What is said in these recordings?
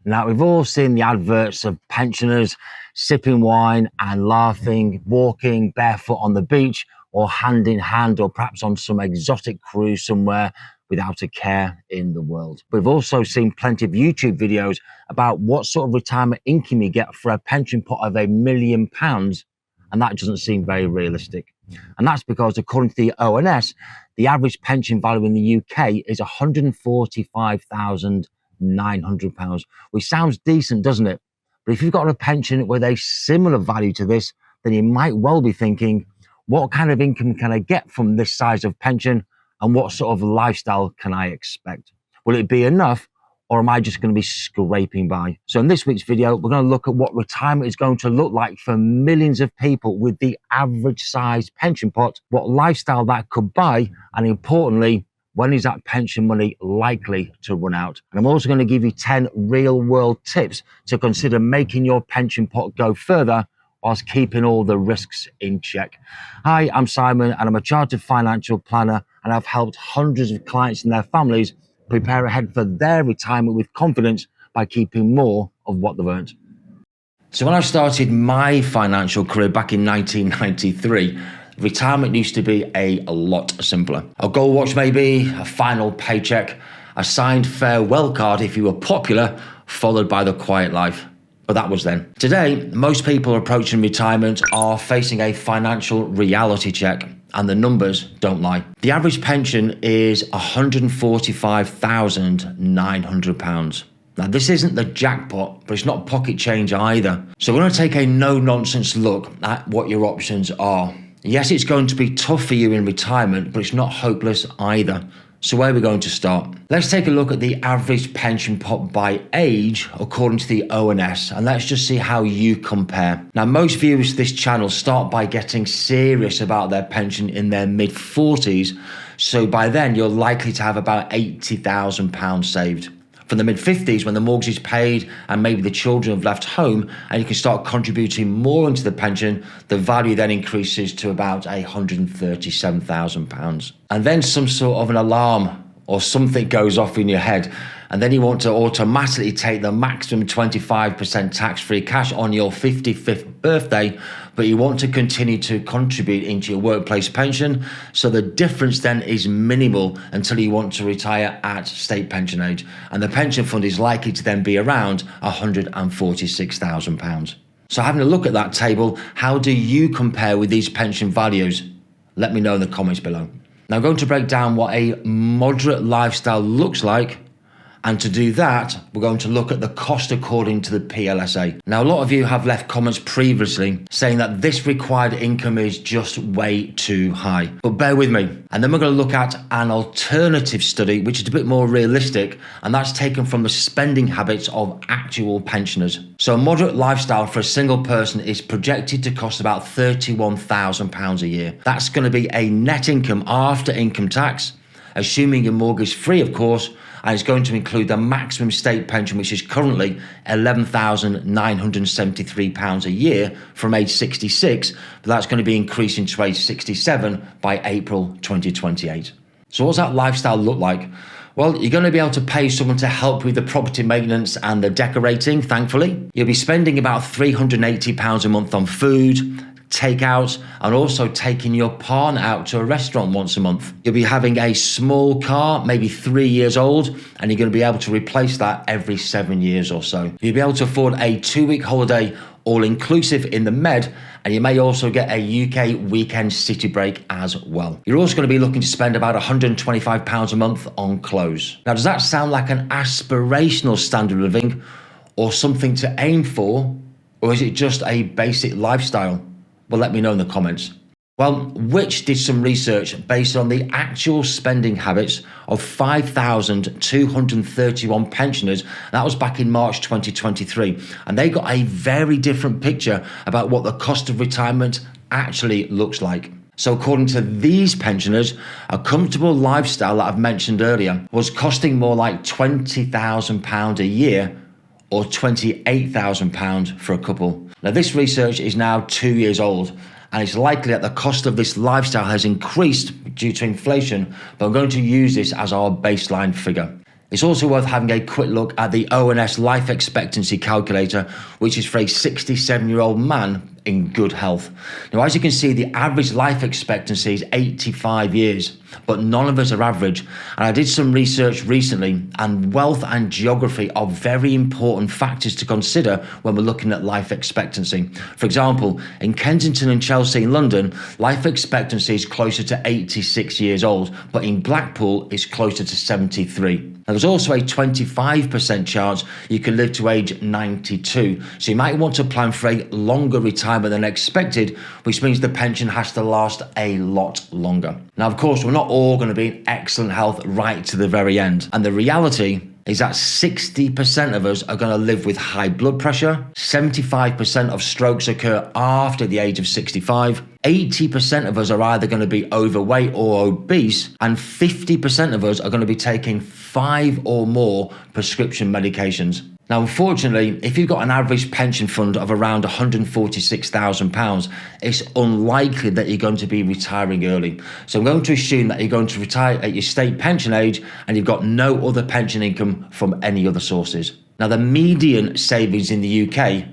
Now, we've all seen the adverts of pensioners sipping wine and laughing, walking barefoot on the beach or hand in hand, or perhaps on some exotic cruise somewhere without a care in the world. We've also seen plenty of YouTube videos about what sort of retirement income you get for a pension pot of £1 million, and that doesn't seem very realistic. And that's because, according to the ONS, the average pension value in the UK is £145,900, which sounds decent, doesn't it? But if you've got a pension with a similar value to this, then you might well be thinking, what kind of income can I get from this size of pension, and what sort of lifestyle can I expect? Will it be enough, or am I just going to be scraping by? So in this week's video, we're going to look at what retirement is going to look like for millions of people with the average size pension pot, what lifestyle that could buy, and importantly, when is that pension money likely to run out? And I'm also going to give you 10 real world tips to consider making your pension pot go further whilst keeping all the risks in check. Hi, I'm Simon, and I'm a chartered financial planner, and I've helped hundreds of clients and their families prepare ahead for their retirement with confidence by keeping more of what they've earned. So when I started my financial career back in 1993, retirement used to be a lot simpler. A gold watch maybe, a final paycheck, a signed farewell card if you were popular, followed by the quiet life. But that was then. Today, most people approaching retirement are facing a financial reality check, and the numbers don't lie. The average pension is £145,900. Now, this isn't the jackpot, but it's not pocket change either. So we're going to take a no-nonsense look at what your options are. Yes, it's going to be tough for you in retirement, but it's not hopeless either. So where are we going to start? Let's take a look at the average pension pot by age according to the ONS, and let's just see how you compare. Now, most viewers of this channel start by getting serious about their pension in their mid-40s, so by then you're likely to have about £80,000 saved. From the mid-50s, when the mortgage is paid and maybe the children have left home and you can start contributing more into the pension, the value then increases to about £137,000. And then some sort of an alarm or something goes off in your head, and then you want to automatically take the maximum 25% tax-free cash on your 55th birthday, but you want to continue to contribute into your workplace pension, so the difference then is minimal until you want to retire at state pension age, and the pension fund is likely to then be around £146,000. So having a look at that table, how do you compare with these pension values? Let me know in the comments below. Now I'm going to break down what a moderate lifestyle looks like, and to do that, we're going to look at the cost according to the PLSA. Now, a lot of you have left comments previously saying that this required income is just way too high. But bear with me. And then we're going to look at an alternative study, which is a bit more realistic, and that's taken from the spending habits of actual pensioners. So a moderate lifestyle for a single person is projected to cost about £31,000 a year. That's going to be a net income after income tax, assuming you're mortgage free, of course, and it's going to include the maximum state pension, which is currently £11,973 a year from age 66, but that's going to be increasing to age 67 by April 2028. So what's that lifestyle look like? Well, you're going to be able to pay someone to help with the property maintenance and the decorating, thankfully. You'll be spending about £380 a month on food, takeout, and also taking your partner out to a restaurant once a month. You'll be having a small car, maybe 3 years old, and you're going to be able to replace that every 7 years or so. You'll be able to afford a 2-week holiday, all-inclusive in the Med, and you may also get a UK weekend city break as well. You're also going to be looking to spend about £125 a month on clothes. Now, does that sound like an aspirational standard of living or something to aim for, or is it just a basic lifestyle? Well, let me know in the comments. Well, Which did some research based on the actual spending habits of 5,231 pensioners. That was back in March 2023. And they got a very different picture about what the cost of retirement actually looks like. So according to these pensioners, a comfortable lifestyle that I've mentioned earlier was costing more like £20,000 a year, or £28,000 for a couple. Now, this research is now 2 years old, and it's likely that the cost of this lifestyle has increased due to inflation, but I'm going to use this as our baseline figure. It's also worth having a quick look at the ONS life expectancy calculator, which is for a 67-year-old man in good health. Now, as you can see, the average life expectancy is 85 years, but none of us are average. And I did some research recently, and wealth and geography are very important factors to consider when we're looking at life expectancy. For example, in Kensington and Chelsea in London, life expectancy is closer to 86 years old, but in Blackpool, it's closer to 73. Now, there's also a 25% chance you can live to age 92. So you might want to plan for a longer retirement than expected, which means the pension has to last a lot longer. Now, of course, we're not all going to be in excellent health right to the very end. And the reality is that 60% of us are going to live with high blood pressure, 75% of strokes occur after the age of 65, 80% of us are either going to be overweight or obese, and 50% of us are going to be taking 5 or more prescription medications. Now, unfortunately, if you've got an average pension fund of around £146,000, it's unlikely that you're going to be retiring early. So I'm going to assume that you're going to retire at your state pension age and you've got no other pension income from any other sources. Now, the median savings in the UK,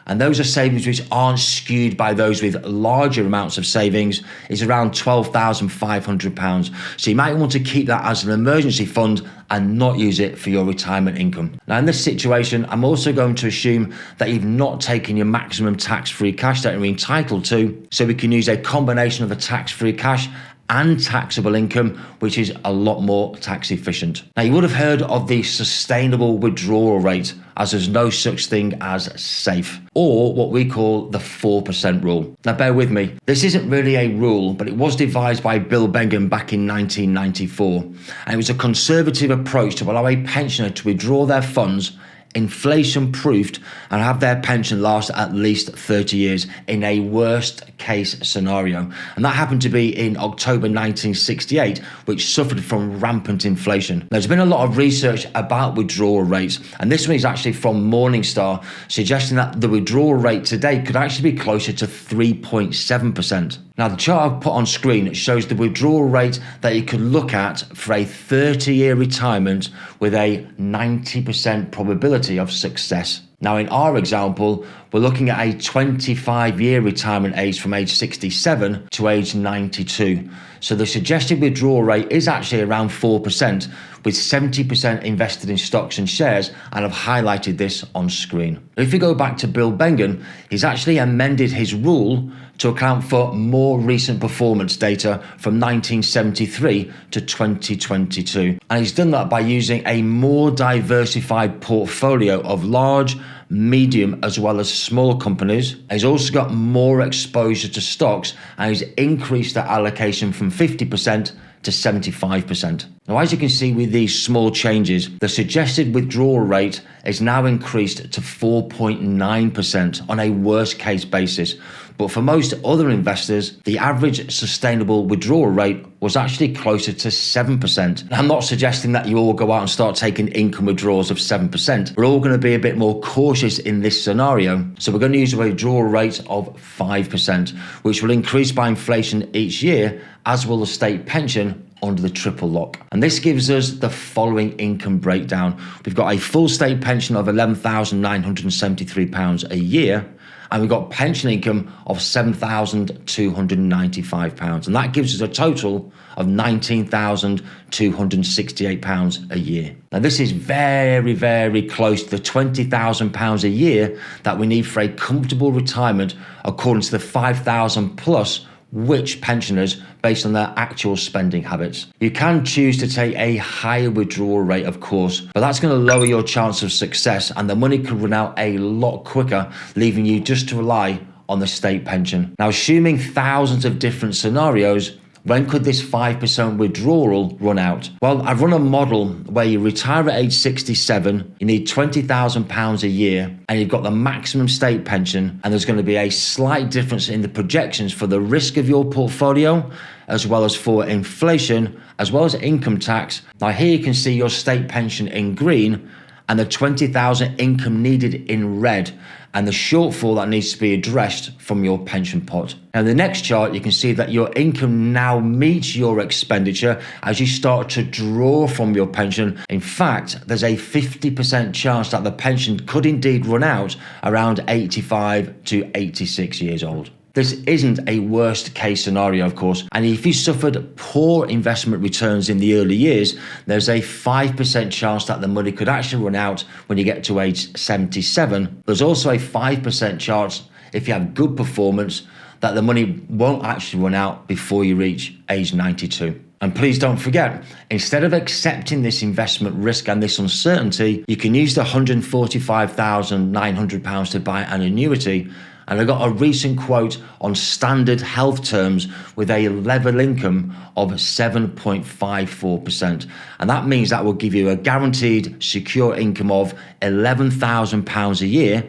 and those are savings which aren't skewed by those with larger amounts of savings, is around £12,500. So you might want to keep that as an emergency fund and not use it for your retirement income. Now, in this situation, I'm also going to assume that you've not taken your maximum tax-free cash that you're entitled to, so we can use a combination of a tax-free cash and taxable income, which is a lot more tax efficient. Now, you would have heard of the sustainable withdrawal rate, as there's no such thing as safe, or what we call the 4% rule. Now, bear with me, this isn't really a rule, but it was devised by Bill Bengen back in 1994, and it was a conservative approach to allow a pensioner to withdraw their funds inflation-proofed and have their pension last at least 30 years in a worst-case scenario. And that happened to be in October 1968, which suffered from rampant inflation. There's been a lot of research about withdrawal rates, and this one is actually from Morningstar, suggesting that the withdrawal rate today could actually be closer to 3.7%. Now, the chart I've put on screen shows the withdrawal rate that you could look at for a 30-year retirement with a 90% probability of success. Now, in our example, we're looking at a 25-year retirement age from age 67 to age 92. So the suggested withdrawal rate is actually around 4%, with 70% invested in stocks and shares, and I've highlighted this on screen. If you go back to Bill Bengen, he's actually amended his rule to account for more recent performance data from 1973 to 2022. And he's done that by using a more diversified portfolio of large, medium, as well as small companies. He's also got more exposure to stocks, and he's increased that allocation from 50% to 75%. Now, as you can see with these small changes, the suggested withdrawal rate is now increased to 4.9% on a worst case basis. But for most other investors, the average sustainable withdrawal rate was actually closer to 7%. Now, I'm not suggesting that you all go out and start taking income withdrawals of 7%. We're all going to be a bit more cautious in this scenario. So we're going to use a withdrawal rate of 5%, which will increase by inflation each year, as will the state pension under the triple lock. And this gives us the following income breakdown. We've got a full state pension of £11,973 a year, and we've got pension income of £7,295. And that gives us a total of £19,268 a year. Now, this is very, very close to the £20,000 a year that we need for a comfortable retirement, according to the 5,000 plus which pensioners based on their actual spending habits. You can choose to take a higher withdrawal rate, of course, but that's going to lower your chance of success, and the money could run out a lot quicker, leaving you just to rely on the state pension. Now, assuming thousands of different scenarios, when could this 5% withdrawal run out? Well, I've run a model where you retire at age 67, you need £20,000 a year, and you've got the maximum state pension, and there's going to be a slight difference in the projections for the risk of your portfolio, as well as for inflation, as well as income tax. Now, here you can see your state pension in green, and the 20,000 income needed in red, and the shortfall that needs to be addressed from your pension pot. Now, in the next chart, you can see that your income now meets your expenditure as you start to draw from your pension. In fact, there's a 50% chance that the pension could indeed run out around 85 to 86 years old. This isn't a worst case scenario, of course, and if you suffered poor investment returns in the early years, there's a 5% chance that the money could actually run out when you get to age 77. There's also a 5% chance, if you have good performance, that the money won't actually run out before you reach age 92. And please don't forget, instead of accepting this investment risk and this uncertainty, you can use the £145,900 to buy an annuity. And I got a recent quote on standard health terms with a level income of 7.54%. And that means that will give you a guaranteed secure income of £11,000 a year,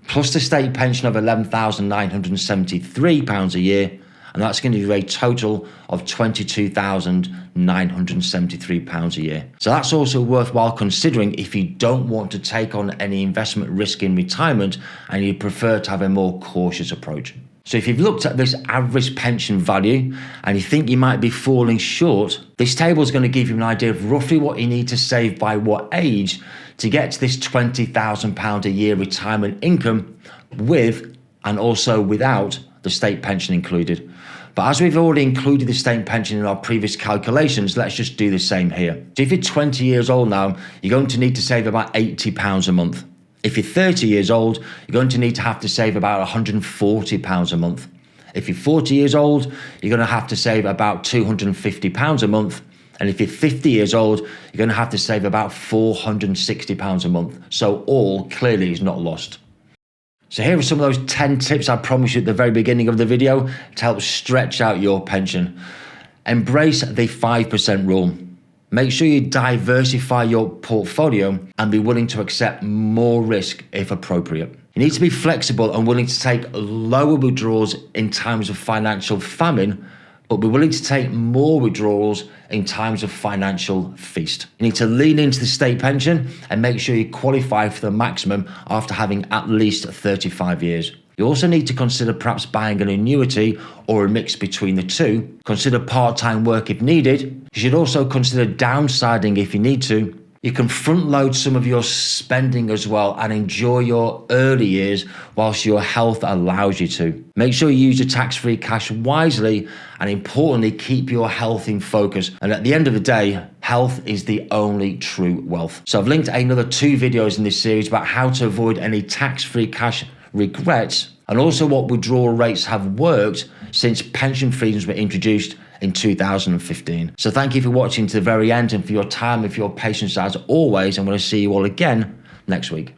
plus the state pension of £11,973 a year. And that's going to give you a total of £22,973 a year. So that's also worthwhile considering if you don't want to take on any investment risk in retirement and you prefer to have a more cautious approach. So if you've looked at this average pension value and you think you might be falling short, this table is going to give you an idea of roughly what you need to save by what age to get to this £20,000 a year retirement income with and also without the state pension included. But as we've already included the state pension in our previous calculations, let's just do the same here. So if you're 20 years old now, you're going to need to save about £80 a month. If you're 30 years old, you're going to need to have to save about £140 a month. If you're 40 years old, you're going to have to save about £250 a month. And if you're 50 years old, you're going to have to save about £460 a month. So all clearly is not lost. So here are some of those 10 tips I promised you at the very beginning of the video to help stretch out your pension. Embrace the 5% rule. Make sure you diversify your portfolio and be willing to accept more risk if appropriate. You need to be flexible and willing to take lower withdrawals in times of financial famine, but be willing to take more withdrawals in times of financial feast. You need to lean into the state pension and make sure you qualify for the maximum after having at least 35 years. You also need to consider perhaps buying an annuity or a mix between the two. Consider part-time work if needed. You should also consider downsizing if you need to. You can front load some of your spending as well and enjoy your early years whilst your health allows you to. Make sure you use your tax-free cash wisely and importantly, keep your health in focus. And at the end of the day, health is the only true wealth. So I've linked another 2 videos in this series about how to avoid any tax-free cash regrets and also what withdrawal rates have worked since pension freedoms were introduced in 2015. So thank you for watching to the very end and for your time and for your patience as always. I'm going to see you all again next week.